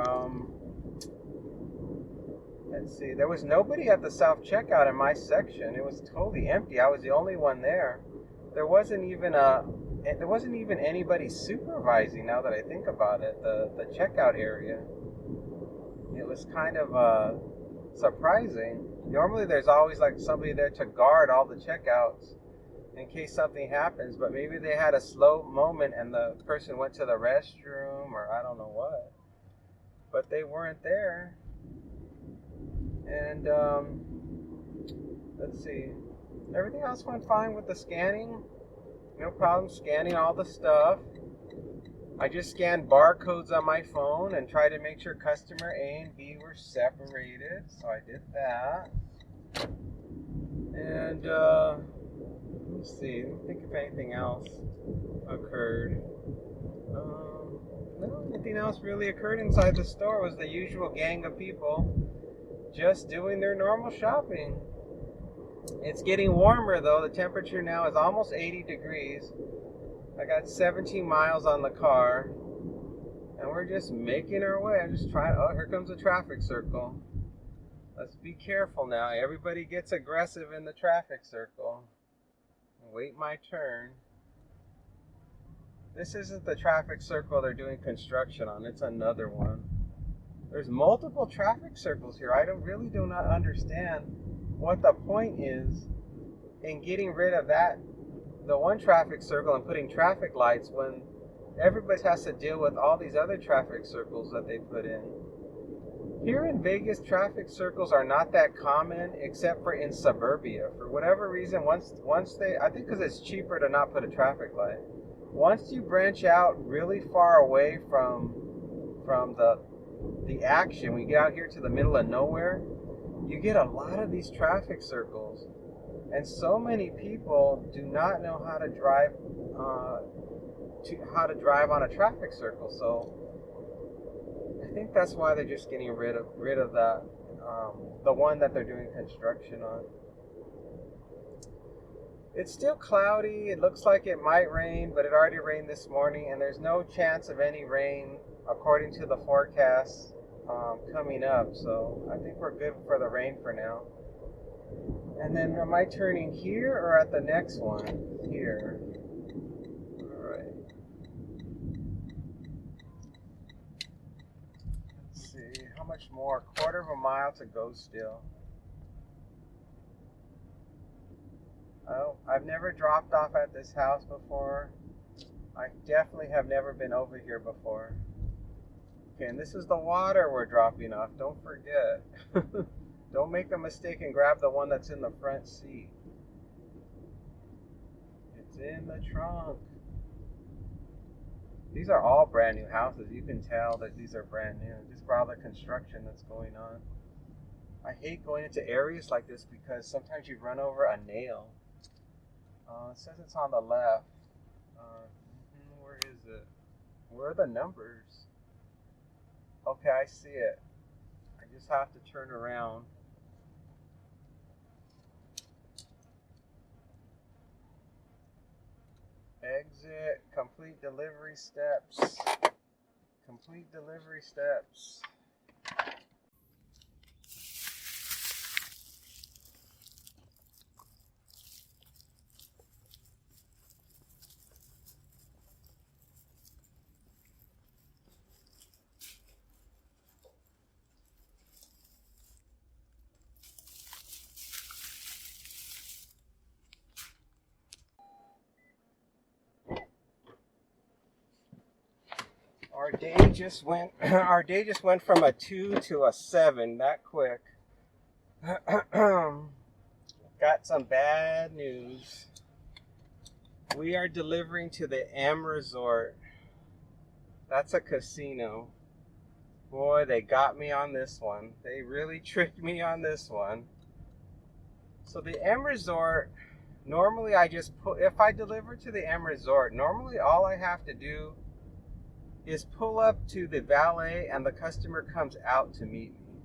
let's see, there was nobody at the self checkout in my section. It was totally empty. I was the only one there. There wasn't even anybody supervising. Now that I think about it, the checkout area. It was kind of surprising. Normally, there's always like somebody there to guard all the checkouts in case something happens. But maybe they had a slow moment and the person went to the restroom or I don't know what. But they weren't there. And let's see. Everything else went fine with the scanning. No problem scanning all the stuff. I just scanned barcodes on my phone and tried to make sure customer A and B were separated. So I did that. And let's see. Let me think if anything else occurred. No, nothing else really occurred inside the store. It was the usual gang of people just doing their normal shopping. It's getting warmer though. The temperature now is almost 80 degrees. I got 17 miles on the car. And we're just making our way. I'm just trying. Oh, here comes a traffic circle. Let's be careful now. Everybody gets aggressive in the traffic circle. Wait my turn. This isn't the traffic circle they're doing construction on. It's another one. There's multiple traffic circles here. I really do not understand what the point is in getting rid of the one traffic circle and putting traffic lights when everybody has to deal with all these other traffic circles that they put in. Here in Vegas, traffic circles are not that common except for in suburbia. For whatever reason, once I think because it's cheaper to not put a traffic light. Once you branch out really far away from the action, when you get out here to the middle of nowhere, you get a lot of these traffic circles, and so many people do not know how to drive on a traffic circle. So I think that's why they're just getting rid of that the one that they're doing construction on. It's still cloudy. It looks like it might rain, but it already rained this morning, and there's no chance of any rain according to the forecast coming up. So I think we're good for the rain for now. And then am I turning here or at the next one? Here. All right. Let's see. How much more? Quarter of a mile to go still. Oh, I've never dropped off at this house before. I definitely have never been over here before. Okay, and this is the water we're dropping off. Don't forget. Don't make a mistake and grab the one that's in the front seat. It's in the trunk. These are all brand new houses. You can tell that these are brand new just for all the construction that's going on. I hate going into areas like this because sometimes you run over a nail. It says it's on the left. Where is it? Where are the numbers? Okay, I see it. I just have to turn around. Exit, complete delivery steps. Complete delivery steps. Our day just went from a 2 to a 7 that quick. Got some bad news. We are delivering to the M Resort. That's a casino. Boy, they got me on this one. They really tricked me on this one. So the M Resort, normally I just put, if I deliver to the M Resort, normally all I have to do is pull up to the valet and the customer comes out to meet me.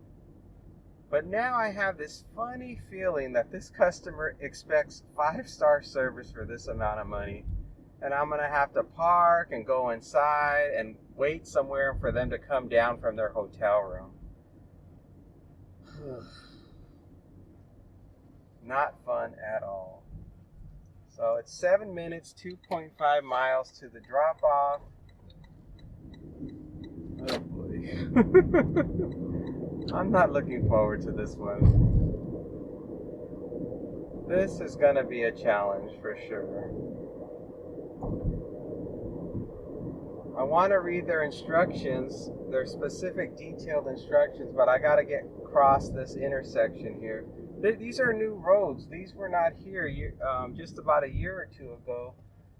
But now I have this funny feeling that this customer expects 5-star service for this amount of money. And I'm going to have to park and go inside and wait somewhere for them to come down from their hotel room. Not fun at all. So it's 7 minutes, 2.5 miles to the drop-off. Oh boy. I'm not looking forward to this one. This is going to be a challenge for sure. I want to read their instructions, their specific detailed instructions, but I got to get across this intersection here. These are new roads. These were not here just about a year or two ago.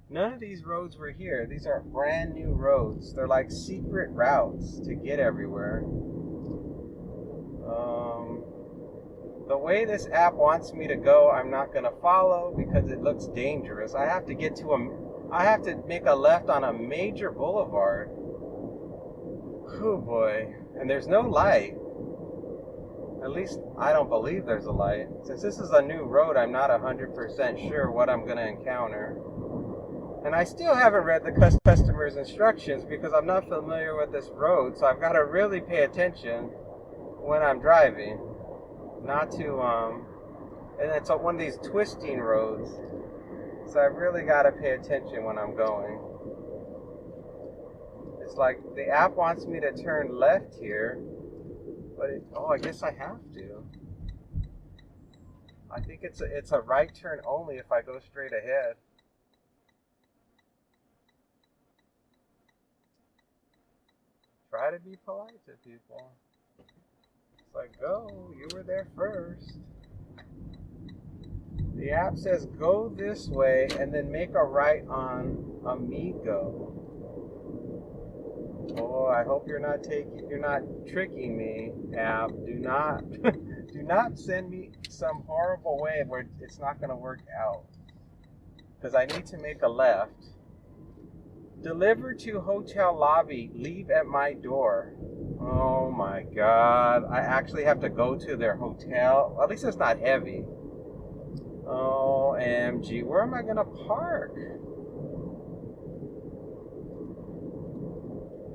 None of these roads were here. These are brand new roads. They're like secret routes to get everywhere. The way this app wants me to go, I'm not going to follow because it looks dangerous. I have to make a left on a major boulevard. Oh boy. And there's no light. At least I don't believe there's a light. Since this is a new road, I'm not 100% sure what I'm going to encounter. And I still haven't read the customer's instructions because I'm not familiar with this road, so I've got to really pay attention when I'm driving. Not to, and it's one of these twisting roads. So I've really got to pay attention when I'm going. It's like the app wants me to turn left here, but I guess I have to. I think it's a right turn only if I go straight ahead. Try to be polite to people. It's like, go, you were there first. The app says go this way and then make a right on Amigo. Oh, I hope you're not tricking me, app. Do not send me some horrible way where it's not going to work out. Because I need to make a left. Deliver to hotel lobby. Leave at my door. Oh my God. I actually have to go to their hotel. At least it's not heavy. OMG. Where am I going to park?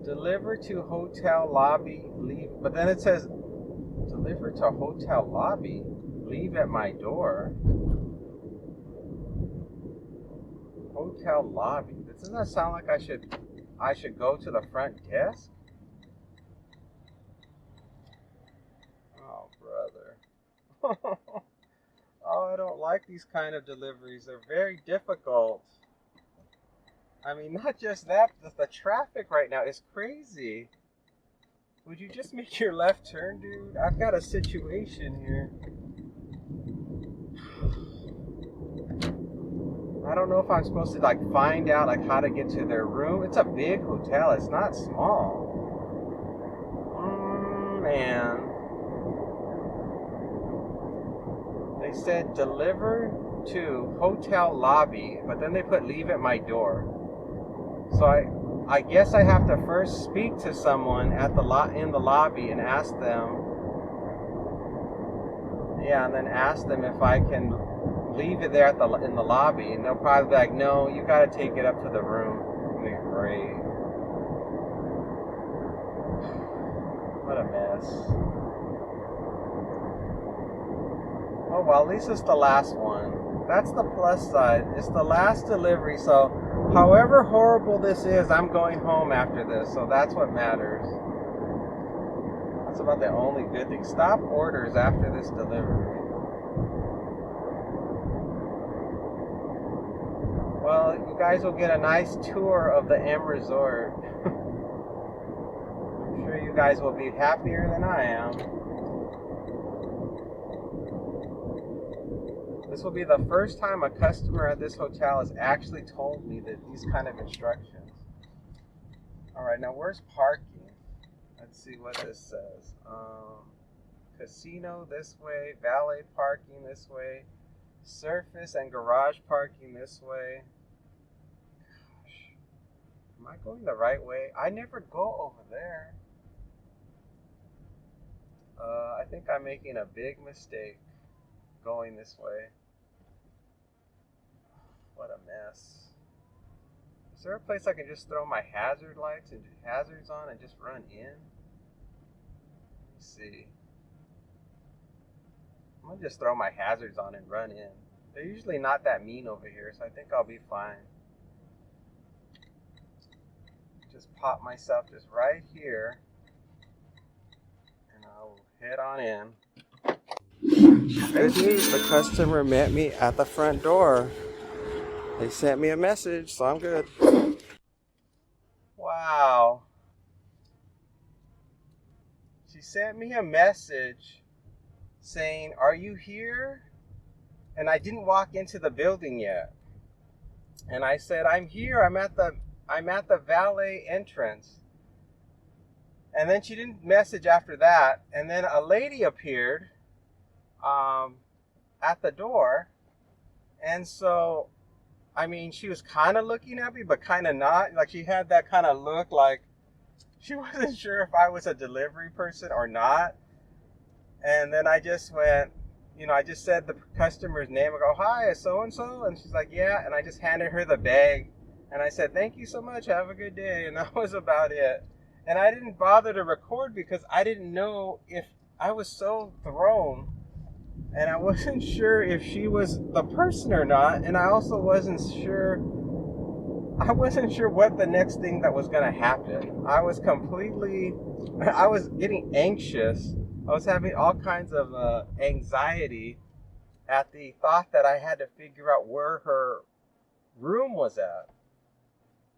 Deliver to hotel lobby. Leave. But then it says deliver to hotel lobby. Leave at my door. Hotel lobby. Doesn't that sound like I should go to the front desk? Oh, brother. Oh, I don't like these kind of deliveries. They're very difficult. I mean, not just that, the traffic right now is crazy. Would you just make your left turn, dude? I've got a situation here. I don't know if I'm supposed to find out how to get to their room. It's a big hotel. It's not small. Man. They said deliver to hotel lobby, but then they put leave at my door. So I guess I have to first speak to someone in the lobby and ask them. Yeah, and then ask them if I can leave it there in the lobby, and they'll probably be like, no, you got to take it up to the room. Great. What a mess. Oh, well, at least it's the last one. That's the plus side. It's the last delivery, so however horrible this is, I'm going home after this, so that's what matters. That's about the only good thing. Stop orders after this delivery. Well, you guys will get a nice tour of the M Resort. I'm sure you guys will be happier than I am. This will be the first time a customer at this hotel has actually told me that these kind of instructions. All right, now where's parking? Let's see what this says. Casino this way, valet parking this way, surface and garage parking this way. Gosh, am I going the right way? I never go over there. I think I'm making a big mistake going this way. What a mess. Is there a place I can just throw my hazard lights and hazards on and just run in? Let's see. I'm gonna just throw my hazards on and run in. They're usually not that mean over here, so I think I'll be fine. Just pop myself just right here, and I'll head on in. Good news, the customer met me at the front door. They sent me a message, so I'm good. Wow. She sent me a message saying, "Are you here?" And I didn't walk into the building yet. And I said, "I'm here. I'm at the valet entrance." And then she didn't message after that. And then a lady appeared at the door. And so, I mean, she was kind of looking at me, but kind of not. Like, she had that kind of look like she wasn't sure if I was a delivery person or not. And then I just went, I just said the customer's name. I go, "Hi, so-and-so." And she's like, "Yeah." And I just handed her the bag. And I said, "Thank you so much. Have a good day." And that was about it. And I didn't bother to record because I didn't know if I was so thrown. And I wasn't sure if she was the person or not. And I also wasn't sure what the next thing that was going to happen. I was getting anxious. I was having all kinds of anxiety at the thought that I had to figure out where her room was at.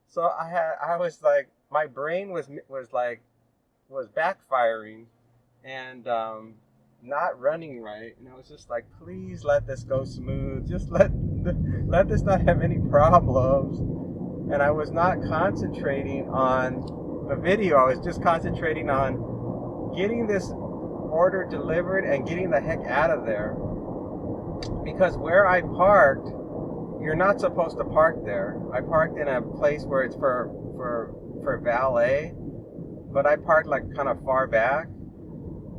So I was like, my brain was backfiring and not running right. And I was just like, please let this go smooth. Just let this not have any problems. And I was not concentrating on the video. I was just concentrating on getting this order delivered and getting the heck out of there. Because where I parked, you're not supposed to park there. I parked in a place where it's for valet, but I parked like kind of far back,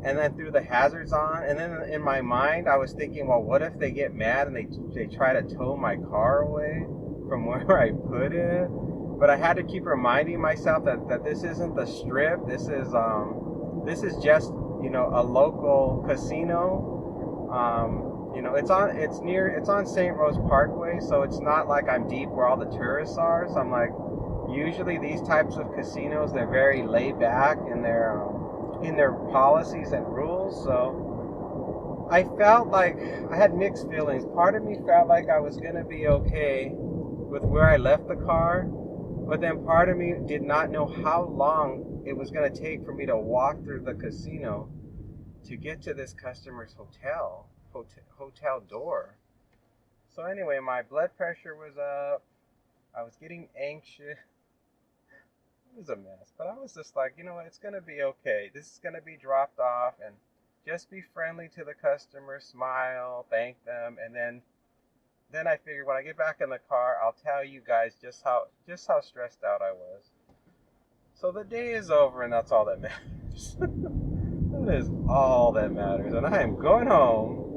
and then threw the hazards on. And then in my mind, I was thinking, well, what if they get mad and they try to tow my car away from where I put it? But I had to keep reminding myself that this isn't the strip. This is just a local casino. It's on St. Rose Parkway, so it's not like I'm deep where all the tourists are. So I'm like, usually these types of casinos, they're very laid back in their policies and rules. So I felt like I had mixed feelings. Part of me felt like I was gonna be okay with where I left the car, but then part of me did not know how long it was gonna take for me to walk through the casino to get to this customer's hotel door. So anyway, my blood pressure was up. I was getting anxious. It was a mess, but I was just like, you know what, it's going to be okay. This is going to be dropped off, and just be friendly to the customer, smile, thank them, and then I figured when I get back in the car, I'll tell you guys just how stressed out I was. So the day is over, and that's all that matters. That is all that matters, and I am going home.